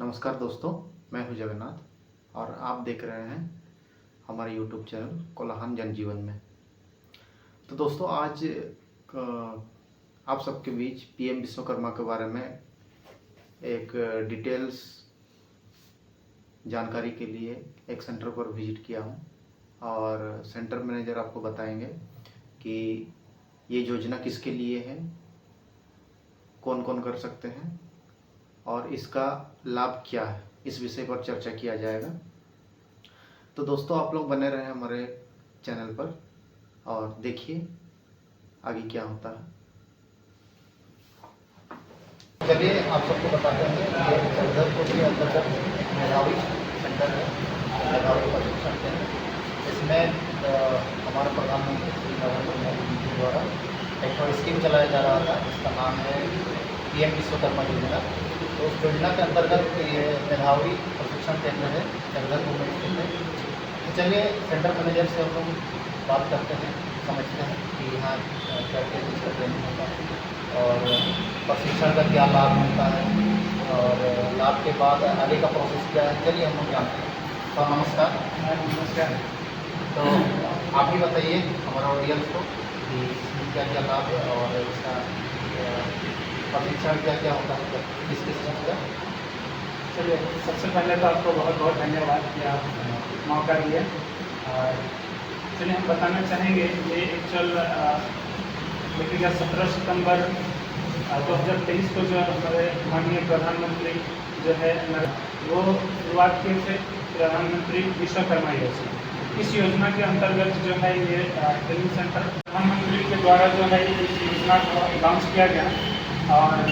नमस्कार दोस्तों, मैं हूं जगन्नाथ और आप देख रहे हैं हमारे YouTube चैनल कोलाहल जनजीवन में। तो दोस्तों आज आप सबके बीच पीएम विश्वकर्मा के बारे में एक डिटेल्स जानकारी के लिए एक सेंटर पर विजिट किया हूं और सेंटर मैनेजर आपको बताएंगे कि ये योजना किसके लिए है, कौन कौन कर सकते हैं और इसका लाभ क्या है, इस विषय पर चर्चा किया जाएगा। तो दोस्तों आप लोग बने रहे हमारे चैनल पर और देखिए आगे क्या होता है। चलिए आप सबको बताते हैं कि जगदलपुर के अंतर्गत मेधावी सेंटर है, मेधावी प्रशिक्षण केंद्र। इसमें हमारा प्रधानमंत्री श्री नरेंद्र मोदी जी द्वारा एक और स्कीम चलाया जा रहा था, जिसका नाम है पीएम विश्वकर्मा योजना। तो उस योजना के अंतर्गत ये मेधावी प्रशिक्षण केंद्र है, जगदलपुर में स्थित है। तो चलिए सेंटर मैनेजर से हम लोग बात करते हैं, समझते हैं कि यहाँ क्या क्या चीज़ का ट्रेनिंग होता है और प्रशिक्षण का क्या लाभ मिलता है और लाभ के बाद आगे का प्रोसेस क्या है। चलिए हम लोग जानते हैं। तो नमस्कार। नमस्कार। तो आप ही बताइए हमारा ऑडियंस को कि इसमें क्या क्या लाभ है और इसका प्रशिक्षण क्या क्या होता है, किस किस चीज़ का। चलिए सबसे पहले तो आपको बहुत बहुत धन्यवाद कि आप मौका दिए। और चलिए हम बताना चाहेंगे ये एक्चुअल देखिएगा 17 सितंबर 2023 को जो हमारे माननीय प्रधानमंत्री जो है वो शुरुआत किए थे प्रधानमंत्री विश्वकर्मा योजना। इस योजना के अंतर्गत जो है ये ट्रेनिंग सेंटर प्रधानमंत्री के द्वारा जो है इस योजना को लॉन्च किया गया। और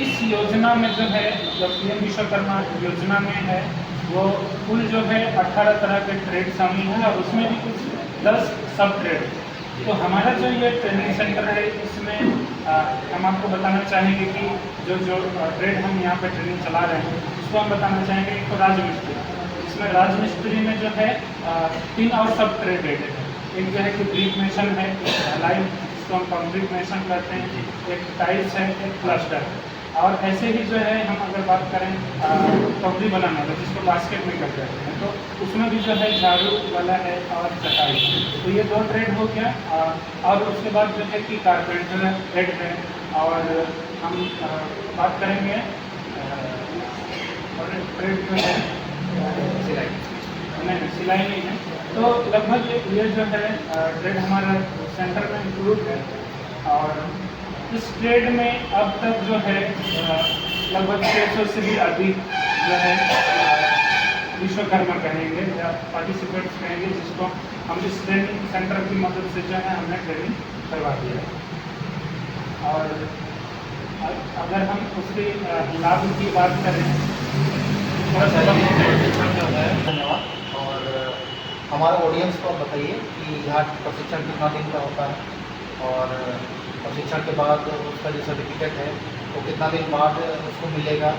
इस योजना में जो है जो पीएम विश्वकर्मा योजना में है वो कुल जो है 18 तरह के ट्रेड शामिल हैं और उसमें भी कुछ 10 सब ट्रेड। तो हमारा जो ये ट्रेनिंग सेंटर है इसमें हम आपको बताना चाहेंगे कि जो जो ट्रेड हम यहाँ पे ट्रेनिंग चला रहे हैं उसको हम बताना चाहेंगे। एक तो राजमिस्त्री, इसमें राजमिस्त्री में जो है 3 और सब ट्रेड रेटेड है। एक जो है कि ब्रिक मेसन है, एक लाइव जिसको हम कंक्रीट मेसन करते हैं, एक टाइल्स है, एक प्लास्टर है। और ऐसे ही जो है हम अगर बात करें टोकरी बनाना का जिसको बास्केट में कर देते हैं, तो उसमें भी जो है झाड़ू वाला है और चटाई। तो ये 2 ट्रेड हो गया। और उसके बाद जो है कि कारपेंटर ट्रेड है और हम बात करेंगे और ट्रेड जो है सिलाई नहीं है। तो लगभग ये जो है ट्रेड हमारा सेंटर में इंक्लूड है। और इस ट्रेड में अब तक जो है लगभग 600 से भी अधिक जो है विश्वकर्मा कहेंगे या पार्टिसिपेंट्स कहेंगे, जिसको हम इस ट्रेनिंग सेंटर की मदद से जो है हमने ट्रेनिंग करवा दिया। और अगर हम उसके लाभ की बात करें थोड़ा सा धन्यवाद। और हमारे ऑडियंस को आप बताइए कि यहाँ प्रशिक्षण कितना दिन का होता है और प्रशिक्षण के बाद उसका जो सर्टिफिकेट है वो कितना दिन बाद उसको मिलेगा।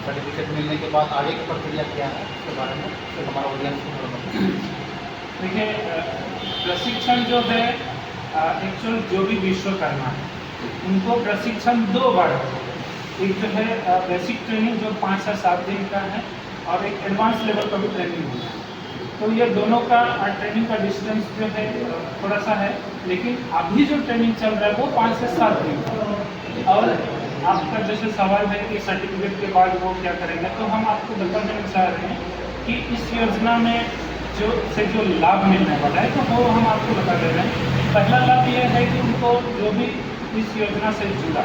सर्टिफिकेट मिलने के बाद आगे की प्रक्रिया क्या है उसके बारे में तो हमारा ऑडियंस को थोड़ा बताइए। देखिए प्रशिक्षण जो है एक्चुअल जो भी विश्वकर्मा है उनको प्रशिक्षण 2 बार होता है। एक जो है बेसिक ट्रेनिंग जो 5 से 7 दिन का है और एक एडवांस लेवल का भी ट्रेनिंग होता है। तो ये दोनों का ट्रेनिंग का डिस्टेंस जो है थोड़ा सा है, लेकिन अभी जो ट्रेनिंग चल रहा है वो 5 से 7 दिन का। और आपका जैसे सवाल है कि सर्टिफिकेट के बाद वो क्या करेंगे, तो हम आपको बताना चाह रहे हैं कि इस योजना में जो लाभ मिलने वाला है तो वो हम आपको बता दे रहे हैं। पहला लाभ ये है कि उनको जो भी इस योजना से जुड़ा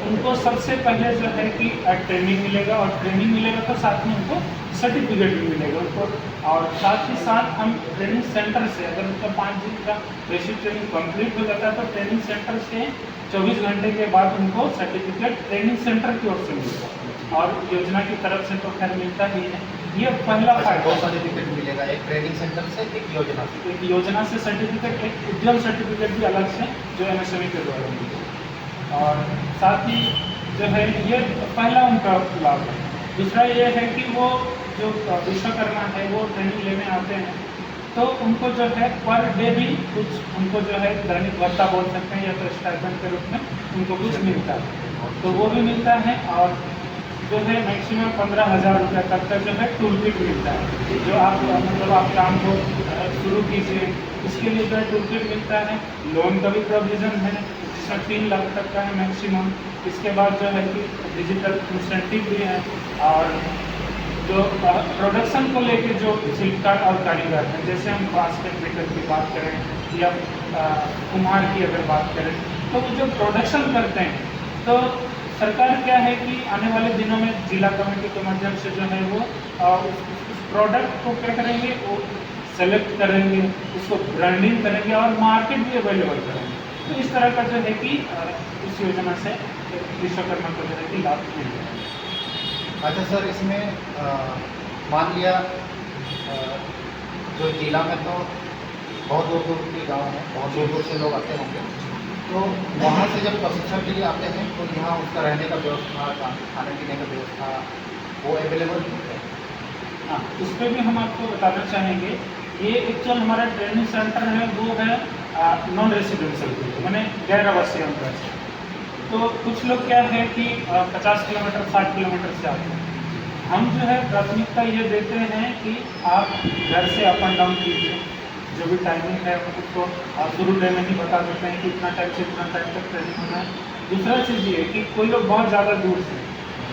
उनको सबसे पहले जो है कि ट्रेनिंग मिलेगा और ट्रेनिंग मिलेगा तो साथ में उनको सर्टिफिकेट भी मिलेगा उनको। और साथ ही साथ हम ट्रेनिंग सेंटर से अगर उनका 5 दिन का बेसिक ट्रेनिंग कंप्लीट हो जाता है तो ट्रेनिंग सेंटर से 24 घंटे के बाद उनको सर्टिफिकेट ट्रेनिंग सेंटर की ओर से मिलेगा और योजना की तरफ से तो खैर मिलता ही है। ये पहला फायदा। 2 सर्टिफिकेट मिलेगा, एक ट्रेनिंग सेंटर से, एक योजना से। एक योजना से सर्टिफिकेट, एक उद्यम सर्टिफिकेट भी अलग से जो MSME के द्वारा मिलेगा। और साथ ही जो है ये पहला उनका लाभ है। दूसरा ये है कि वो जो विश्वकर्मा है वो ट्रेनिंग लेने आते हैं तो उनको जो है पर डे भी कुछ उनको जो है दैनिक भत्ता बोल सकते हैं या तो स्टाइपेंड के रूप में उनको कुछ मिलता है, तो वो भी मिलता है। और जो है मैक्सिमम 15,000 रुपये तक का जो है टूल किट मिलता है। जो आप मतलब आप काम को शुरू कीजिए, इसके लिए जो है टूल किट मिलता है। लोन का भी प्रोविज़न है जिसमें 3 लाख तक का है मैक्सिमम। इसके बाद जो है कि डिजिटल इंसेंटिव भी है, और जो प्रोडक्शन को लेके जो शिल्पकार और कारीगर हैं, जैसे हम बास्केट मेकर की बात करें या कुम्हार की अगर बात करें, तो वो जो प्रोडक्शन करते हैं, तो सरकार क्या है कि आने वाले दिनों में जिला कमेटी के माध्यम से जो है वो उस प्रोडक्ट को क्या करेंगे, वो सेलेक्ट करेंगे, उसको ब्रांडिंग करेंगे और मार्केट भी अवेलेबल करेंगे। तो इस तरह का जो है कि इस योजना से विश्वकर्मा को जो है कि लाभ मिल रहा है। अच्छा सर, इसमें मान लिया जो जिला में तो बहुत दूर दूर के गाँव हैं, बहुत दूर दूर से लोग आते होंगे, तो वहाँ से जब प्रशिक्षण के लिए आते हैं तो यहाँ उसका रहने का व्यवस्था, खाने पीने का व्यवस्था वो अवेलेबल है? हाँ, उस पर भी हम आपको बताना चाहेंगे। ये एक्चुअल हमारा ट्रेनिंग सेंटर है, वो है नॉन रेसिडेंशियल, माने गैर आवासीय अंतर से। तो कुछ लोग क्या है कि 50 किलोमीटर 60 किलोमीटर से आते हैं। हम जो है प्राथमिकता ये देते हैं कि आप घर से अप एंड डाउन कीजिए, जो भी टाइमिंग है उसको आप शुरू डे में ही बता देते हैं कि इतना टाइम से इतना टाइम तक ट्रेनिंग होना है। दूसरा चीज़ ये कि कोई लोग बहुत ज़्यादा दूर से,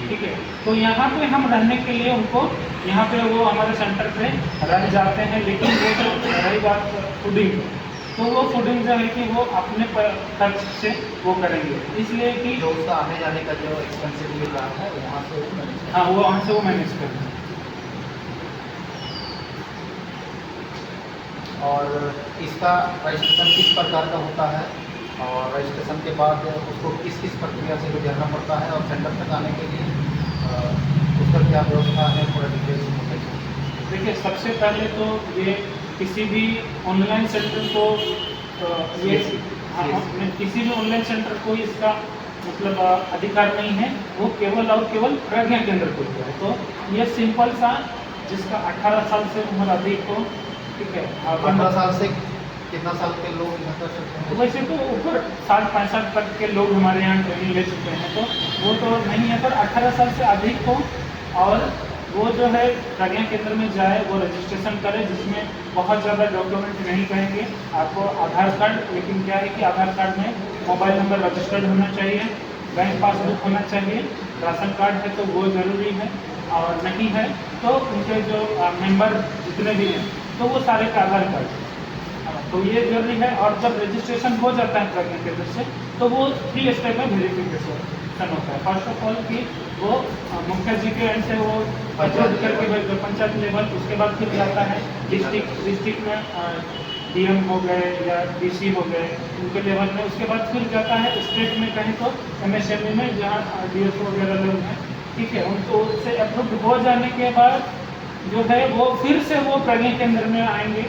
ठीक है, तो यहाँ पे हम रहने के लिए उनको यहाँ पे वो हमारे सेंटर पे रह जाते हैं। लेकिन वो जो रही बात फूडिंग, तो वो फूडिंग जो है कि वो अपने खर्च से वो करेंगे, इसलिए कि जो उसका आने जाने का जो एक्सपेंसिव मिल रहा है वहाँ से वो मैनेज हाँ, वो वहाँ से वो मैनेज करेंगे। और इसका रजिस्ट्रेशन किस प्रकार का होता है, और रजिस्ट्रेशन के बाद उसको किस किस प्रक्रिया से गुजरना पड़ता है, और सेंटर तक आने के लिए उसका क्या व्यवस्था है, पूरा डिटेल्स बताइए। देखिए, सबसे पहले तो ये किसी भी ऑनलाइन सेंटर को ये किसी भी ऑनलाइन सेंटर को इसका मतलब अधिकार नहीं है, वो केवल और केवल प्रज्ञा केंद्र को दिया है। तो ये सिंपल सा, जिसका 18 साल से उम्र अधिक हो, ठीक है। 15 साल से कितना साल के लोग यहाँ कर सकते हैं? वैसे तो ऊपर 60-65 तक के लोग हमारे यहाँ ट्रेनिंग ले चुके हैं, तो वो तो नहीं है, पर 18 साल से अधिक हो और वो जो है प्रज्ञा केंद्र में जाए, वो रजिस्ट्रेशन करे, जिसमें बहुत ज़्यादा डॉक्यूमेंट नहीं कहेंगे आपको। आधार कार्ड, लेकिन क्या है कि आधार कार्ड में मोबाइल नंबर रजिस्टर्ड होना चाहिए, बैंक पासबुक होना चाहिए, राशन कार्ड है तो वो ज़रूरी है, और नहीं है तो उनके जो मेंबर जितने भी हैं तो वो सारे का आधार कार्ड, तो ये जरूरी है। और जब रजिस्ट्रेशन हो जाता है प्रज्ञा केंद्र से, तो वो 3 स्टेप में वेरिफिकेशन होता है। फर्स्ट ऑफ ऑल कि वो मुखिया जी के एंड से वो अप्रूव करके जो पंचायत लेवल, उसके बाद फिर जाता है डिस्ट्रिक्ट में डीएम हो गए या डीसी हो गए, उनके लेवल में। उसके बाद फिर जाता है स्टेट में, कहीं तो MSME में, जहाँ DSO वगैरह लोग हैं, ठीक है। उनको उससे अप्रूव हो जाने के बाद जो है वो फिर से वो प्रज्ञा केंद्र में आएंगे,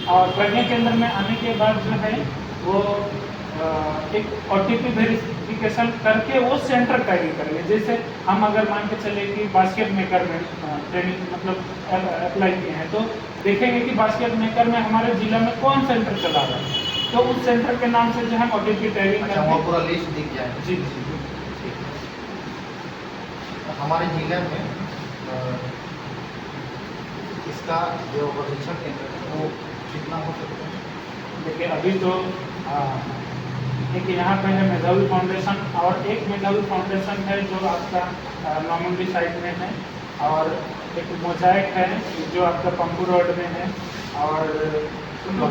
और प्रज्ञा केंद्र में आने के बाद जो है वो एक OTP वेरिफिकेशन करके वो सेंटर टैगिंग करेंगे। जैसे हम अगर मान के चले कि बास्केट मेकर में ट्रेनिंग मतलब अप्लाई किए हैं, तो देखेंगे कि बास्केट मेकर में हमारे जिला में कौन सेंटर चला रहा है, तो उस सेंटर के नाम से जो है OTP टैगिंग अच्छा, वहाँ पूरा लिस्ट दिख जाए। जी। हमारे जिले में इसका जो प्रशिक्षण केंद्र है वो कितना हो सकता है? देखिए, अभी तो एक यहाँ पे है मेधावी फाउंडेशन, और एक मेधावी फाउंडेशन है जो आपका नौमंडी साइड में है, और एक मोजाइक है जो आपका पंपू रोड में है, और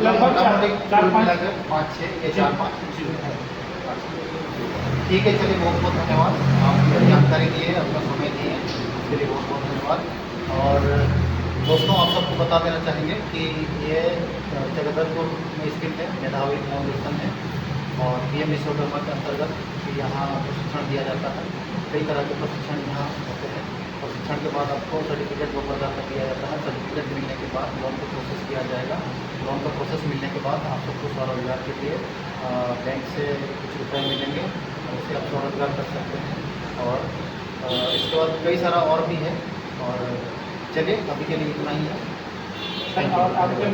लगभग 5-6 या 4-5। ठीक है, चलिए, बहुत बहुत धन्यवाद, आप जानकारी दिए, अपना समय दिए, इसके लिए बहुत बहुत धन्यवाद। और दोस्तों, आप सबको बता देना चाहेंगे कि ये जगदलपुर में स्थित है, मेधावी फाउंडेशन है, और PM विश्वकर्मा के अंतर्गत यहाँ प्रशिक्षण दिया जाता है। कई तरह के प्रशिक्षण यहाँ होते हैं। प्रशिक्षण के बाद आपको सर्टिफिकेट 2 प्रकार का दिया जाता है। सर्टिफिकेट मिलने के बाद लोन को प्रोसेस किया जाएगा। लोन का प्रोसेस मिलने के बाद आप सबको स्वरोजगार के लिए बैंक से कुछ रुपये मिलेंगे, उससे आप स्वरोजगार कर सकते हैं। और इसके बाद कई सारा और भी है। और चलिए, अभी के लिए इतना ही है। और आपके